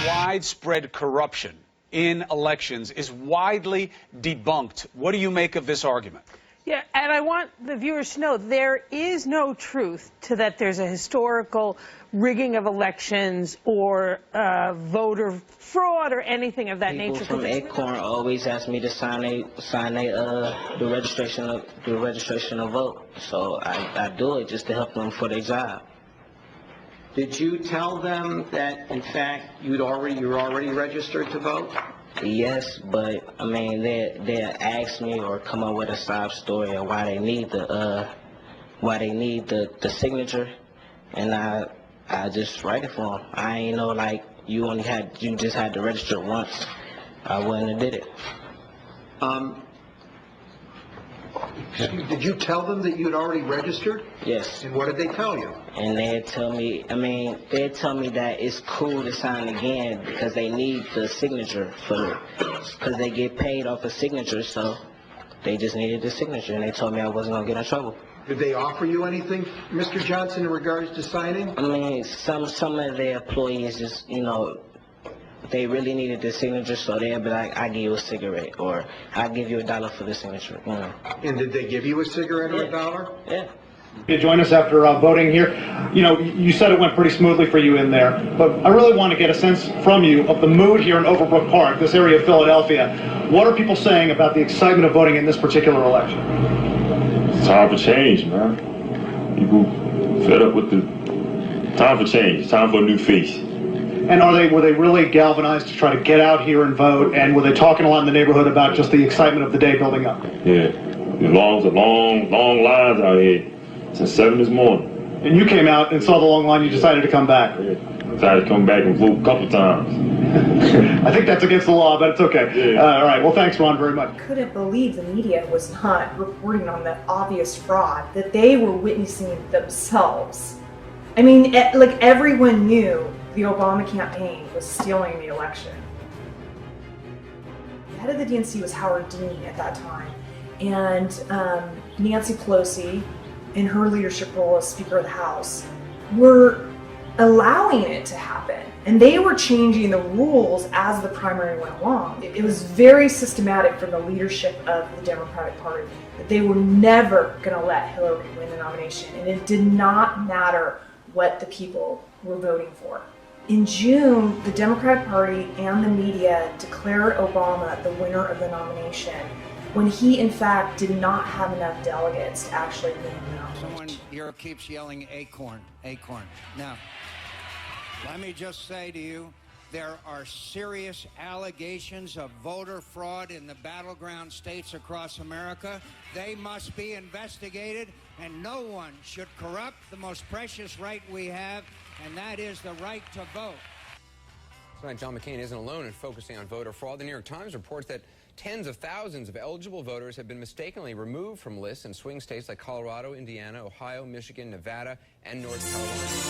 widespread corruption in elections is widely debunked. What do you make of this argument? Yeah, and I want the viewers to know there is no truth to that there's a historical rigging of elections or voter fraud or anything of that nature. People from Acorn always ask me to sign the registration of vote, so I do it just to help them for their job. Did you tell them that, in fact, you're already registered to vote? Yes, but I mean, they ask me or come up with a sob story of why they need the signature, and I just write it for them. I ain't know like you just had to register once. I wouldn't have did it. Did you tell them that you had already registered? Yes. And what did they tell you? And they'd tell me that it's cool to sign again because they need the signature because they get paid off a signature, so they just needed the signature, and they told me I wasn't going to get in trouble. Did they offer you anything, Mr. Johnson, in regards to signing? I mean, some of their employees just, they really needed the signature, so they'd be like, I give you a cigarette, or I'll give you $1 for the signature, And did they give you a cigarette or $1? Yeah. You join us after voting here. You said it went pretty smoothly for you in there, but I really want to get a sense from you of the mood here in Overbrook Park, this area of Philadelphia. What are people saying about the excitement of voting in this particular election? It's time for change, man. People fed up with the time for change, time for a new face. And were they really galvanized to try to get out here and vote? And were they talking a lot in the neighborhood about just the excitement of the day building up? Yeah, the long lines out here since 7 this morning. And you came out and saw the long line. You decided to come back. Yeah, decided to come back and vote a couple times. I think that's against the law, but it's okay. Yeah. All right. Well, thanks, Ron, very much. I couldn't believe the media was not reporting on the obvious fraud that they were witnessing themselves. I mean, like everyone knew the Obama campaign was stealing the election. The head of the DNC was Howard Dean at that time, and Nancy Pelosi, in her leadership role as Speaker of the House, were allowing it to happen. And they were changing the rules as the primary went along. It was very systematic from the leadership of the Democratic Party that they were never going to let Hillary win the nomination. And it did not matter what the people were voting for. In June, the Democratic Party and the media declared Obama the winner of the nomination when he, in fact, did not have enough delegates to actually win the nomination. Someone here keeps yelling acorn, acorn. Now, let me just say to you, there are serious allegations of voter fraud in the battleground states across America. They must be investigated, and no one should corrupt the most precious right we have, and that is the right to vote. Tonight, John McCain isn't alone in focusing on voter fraud. The New York Times reports that tens of thousands of eligible voters have been mistakenly removed from lists in swing states like Colorado, Indiana, Ohio, Michigan, Nevada, and North Carolina.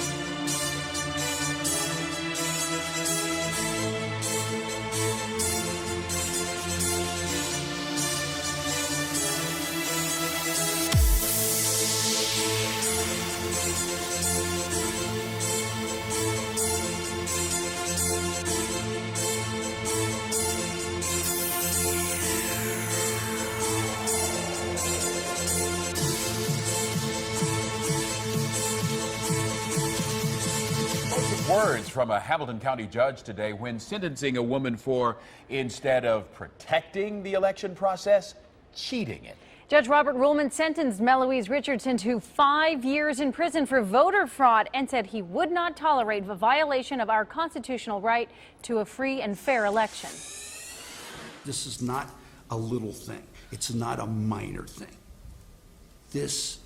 Words from a Hamilton County judge today when sentencing a woman for, instead of protecting the election process, cheating it. Judge Robert Ruhlman sentenced Meloise Richardson to 5 years in prison for voter fraud and said he would not tolerate the violation of our constitutional right to a free and fair election. This is not a little thing. It's not a minor thing. This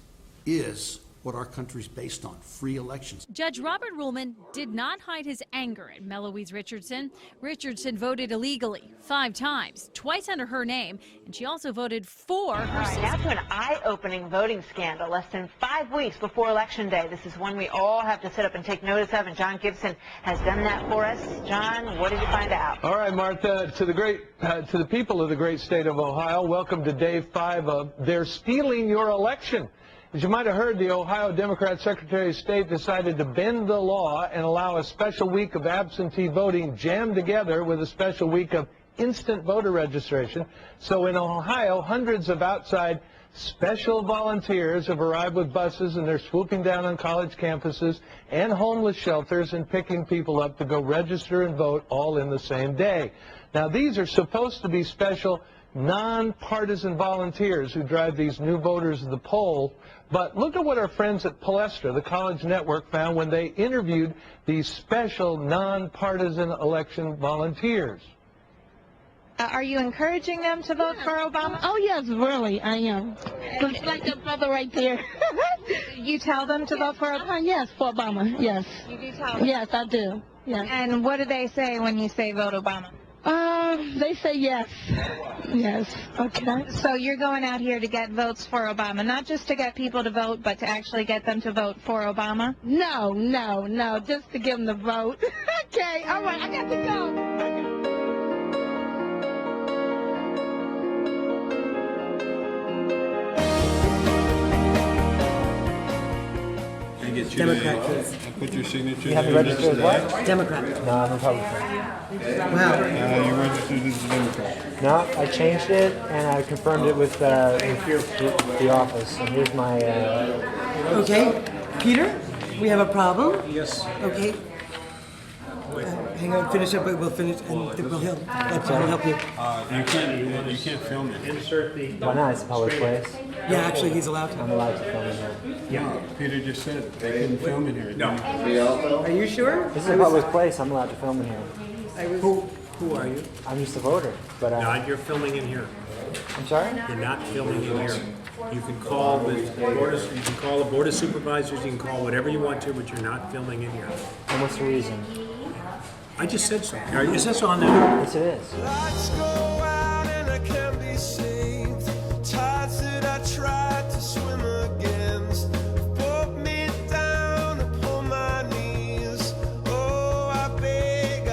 is what our country's based on, free elections. Judge Robert Ruhlman did not hide his anger at Meloise Richardson. Richardson voted illegally 5 times, twice under her name, and she also voted for her sister. Now to an eye-opening voting scandal less than 5 weeks before Election Day. This is one we all have to sit up and take notice of, and John Gibson has done that for us. John, what did you find out? All right, Martha, to the people of the great state of Ohio, welcome to day 5 of They're Stealing Your Election. As you might have heard, the Ohio Democrat Secretary of State decided to bend the law and allow a special week of absentee voting jammed together with a special week of instant voter registration. So in Ohio, hundreds of outside special volunteers have arrived with buses, and they're swooping down on college campuses and homeless shelters and picking people up to go register and vote all in the same day. Now, these are supposed to be special nonpartisan volunteers who drive these new voters to the poll. But look at what our friends at Palestra, the college network, found when they interviewed these special nonpartisan election volunteers. Are you encouraging them to vote for Obama? Oh, yes, really, I am. It's like a brother right there. You tell them to vote for Obama? Yes, for Obama, yes. You do tell them? Yes, I do. Yes. And what do they say when you say vote Obama? They say yes. Yes, okay. So you're going out here to get votes for Obama, not just to get people to vote, but to actually get them to vote for Obama? No, just to give them the vote. Okay, all right, I got to go. Democrat, please. Put your signature. You have to register as what? Democrat. No, I'm Republican. Wow. You registered as a Democrat. No, I changed it and I confirmed it with the office. And here's my. Okay, Peter, we have a problem. Yes. Okay. Hang on, finish up. We'll finish, and we'll help. We'll help you. You can't film it. Insert the. Why not? It's a public place. Yeah, actually, he's allowed to. I'm allowed to film in here. Yeah, Peter just said they couldn't film in here. No. Are you sure? This is a public place. I'm allowed to film in here. Who are you? I'm just a voter, but No, you're filming in here. I'm sorry? You're not filming in here. You can call the board of supervisors. You can call whatever you want to, but you're not filming in here. And what's the reason? I just said so. Is this on there? Yes, it is. Lights go out and I can't be saved. Tides that I tried to swim against brought me down upon my knees. Oh, I beg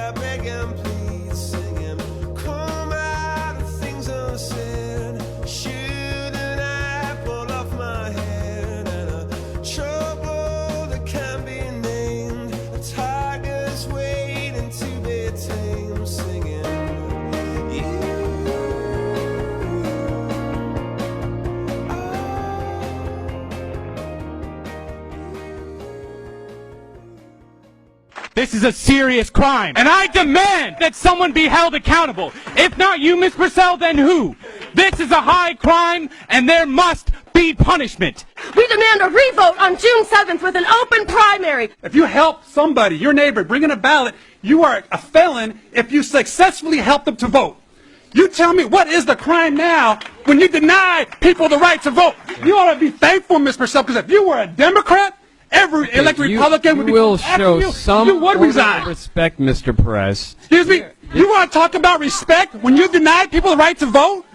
and plead, singing, come out of things unsaid. Shoot an apple off my head and a trouble that can't be named. A tiger's waiting to be tamed, singing. This is a serious crime, and I demand that someone be held accountable. If not you, Ms. Purcell, then who? This is a high crime, and there must be punishment. We demand a revote on June 7th with an open primary. If you help somebody, your neighbor, bring in a ballot, you are a felon if you successfully help them to vote. You tell me, what is the crime now when you deny people the right to vote? You ought to be thankful, Ms. Purcell, because if you were a Democrat, every elected Republican would be show you. some You would resign. respect, Mr. Perez. Excuse me. You want to talk about respect when you deny people the right to vote?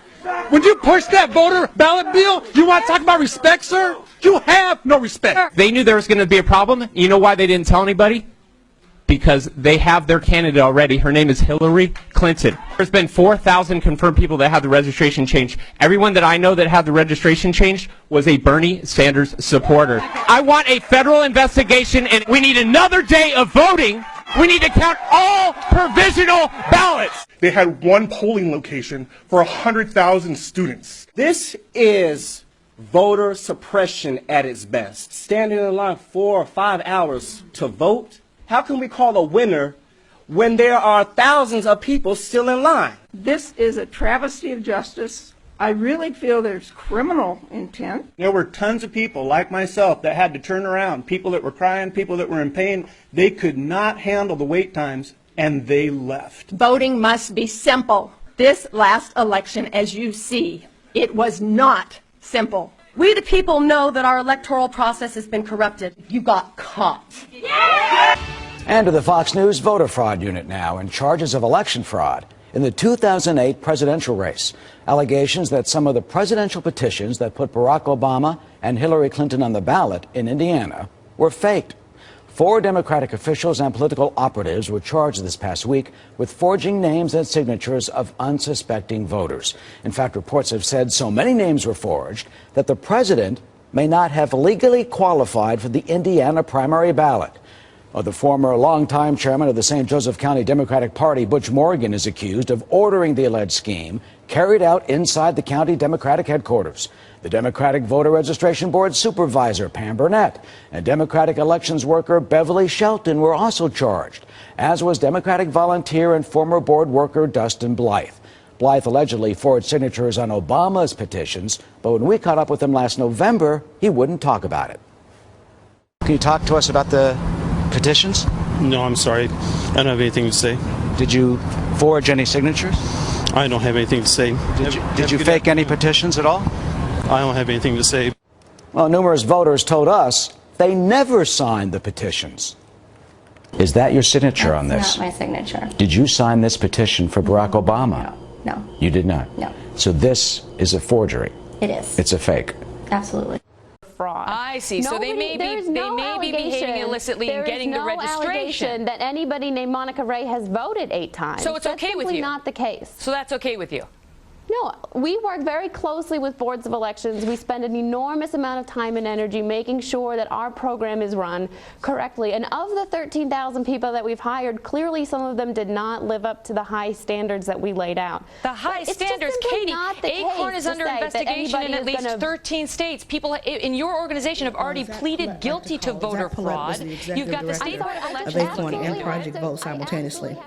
When you push that voter ballot bill, you want to talk about respect, sir? You have no respect. They knew there was going to be a problem. You know why they didn't tell anybody? Because they have their candidate already. Her name is Hillary Clinton. There's been 4,000 confirmed people that have the registration changed. Everyone that I know that had the registration changed was a Bernie Sanders supporter. I want a federal investigation, and we need another day of voting. We need to count all provisional ballots. They had one polling location for 100,000 students. This is voter suppression at its best. Standing in line 4 or 5 hours to vote. How can we call a winner when there are thousands of people still in line? This is a travesty of justice. I really feel there's criminal intent. There were tons of people like myself that had to turn around, people that were crying, people that were in pain. They could not handle the wait times, and they left. Voting must be simple. This last election, as you see, it was not simple. We the people know that our electoral process has been corrupted. You got caught. And to the Fox News voter fraud unit now, and charges of election fraud in the 2008 presidential race. Allegations that some of the presidential petitions that put Barack Obama and Hillary Clinton on the ballot in Indiana were faked. 4 Democratic officials and political operatives were charged this past week with forging names and signatures of unsuspecting voters. In fact, reports have said so many names were forged that the president may not have legally qualified for the Indiana primary ballot. The former longtime chairman of the St. Joseph County Democratic Party, Butch Morgan, is accused of ordering the alleged scheme carried out inside the county Democratic headquarters. The Democratic Voter Registration Board supervisor, Pam Burnett, and Democratic elections worker Beverly Shelton were also charged, as was Democratic volunteer and former board worker Dustin Blythe. Blythe allegedly forged signatures on Obama's petitions, but when we caught up with him last November, he wouldn't talk about it. Can you talk to us about the petitions? No, I'm sorry. I don't have anything to say. Did you forge any signatures? I don't have anything to say. Did you fake any petitions at all? I don't have anything to say. Well, numerous voters told us they never signed the petitions. Is that your signature on this? That's not my signature. Did you sign this petition for Barack Obama? No. You did not? No. So this is a forgery? It is. It's a fake? Absolutely. Fraud. I see. So they may be behaving illicitly and getting the registration. There is no allegation that anybody named Monica Ray has voted 8 times. So it's okay with you? That's simply not the case. So that's okay with you? No, we work very closely with boards of elections. We spend an enormous amount of time and energy making sure that our program is run correctly. And of the 13,000 people that we've hired, clearly some of them did not live up to the high standards that we laid out. The high standards, Katie, Acorn is under investigation in at least 13 states. People in your organization have already pleaded guilty to voter fraud. You've got the state of Acorn and Project Vote simultaneously.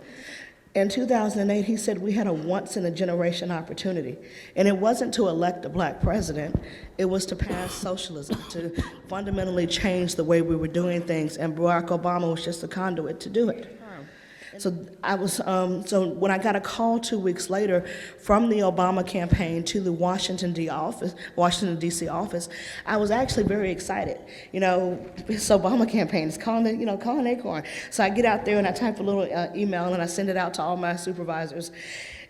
In 2008, he said we had a once-in-a-generation opportunity. And it wasn't to elect a black president, it was to pass socialism, to fundamentally change the way we were doing things, and Barack Obama was just a conduit to do it. So so when I got a call 2 weeks later from the Obama campaign to the Washington D.C. office, I was actually very excited. You know, this Obama campaign is calling Acorn. So I get out there and I type a little email and I send it out to all my supervisors.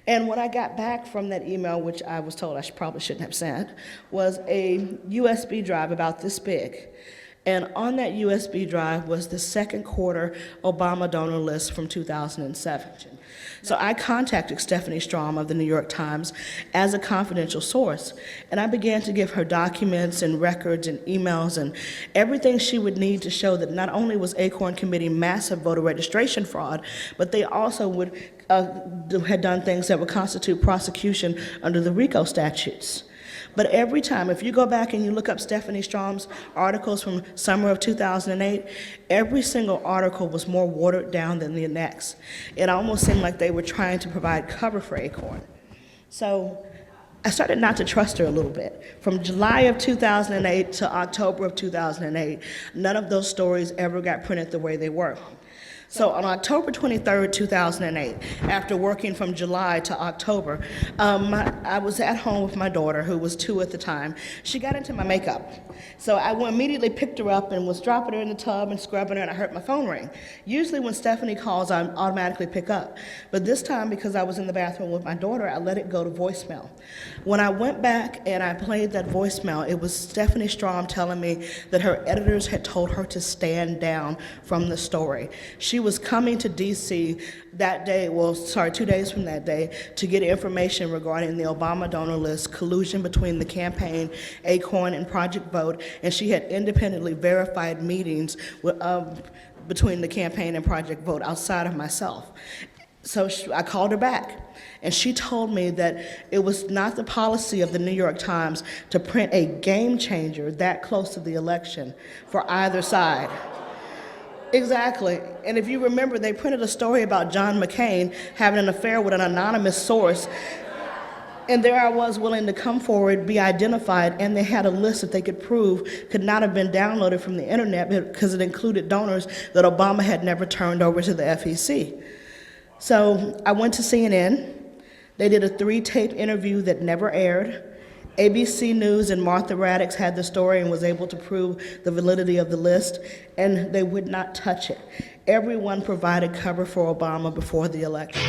And what I got back from that email, which I was told I probably shouldn't have sent, was a USB drive about this big. And on that USB drive was the second quarter Obama donor list from 2007. So I contacted Stephanie Strom of the New York Times as a confidential source, and I began to give her documents and records and emails and everything she would need to show that not only was Acorn committing massive voter registration fraud, but they also had done things that would constitute prosecution under the RICO statutes. But every time, if you go back and you look up Stephanie Strom's articles from summer of 2008, every single article was more watered down than the next. It almost seemed like they were trying to provide cover for Acorn. So I started not to trust her a little bit. From July of 2008 to October of 2008, none of those stories ever got printed the way they were. So on October 23rd, 2008, after working from July to October, I was at home with my daughter, who was 2 at the time. She got into my makeup. So I immediately picked her up and was dropping her in the tub and scrubbing her, and I heard my phone ring. Usually when Stephanie calls, I automatically pick up. But this time, because I was in the bathroom with my daughter, I let it go to voicemail. When I went back and I played that voicemail, it was Stephanie Strom telling me that her editors had told her to stand down from the story. She was coming to D.C. that day, 2 days from that day, to get information regarding the Obama donor list, collusion between the campaign, Acorn, and Project Vote, and she had independently verified meetings between the campaign and Project Vote outside of myself. So I called her back, and she told me that it was not the policy of the New York Times to print a game changer that close to the election for either side. Exactly. And if you remember, they printed a story about John McCain having an affair with an anonymous source. And there I was willing to come forward, be identified, and they had a list that they could prove could not have been downloaded from the internet because it included donors that Obama had never turned over to the FEC. So I went to CNN. They did a 3-tape interview that never aired. ABC News and Martha Raddatz had the story and was able to prove the validity of the list, and they would not touch it. Everyone provided cover for Obama before the election.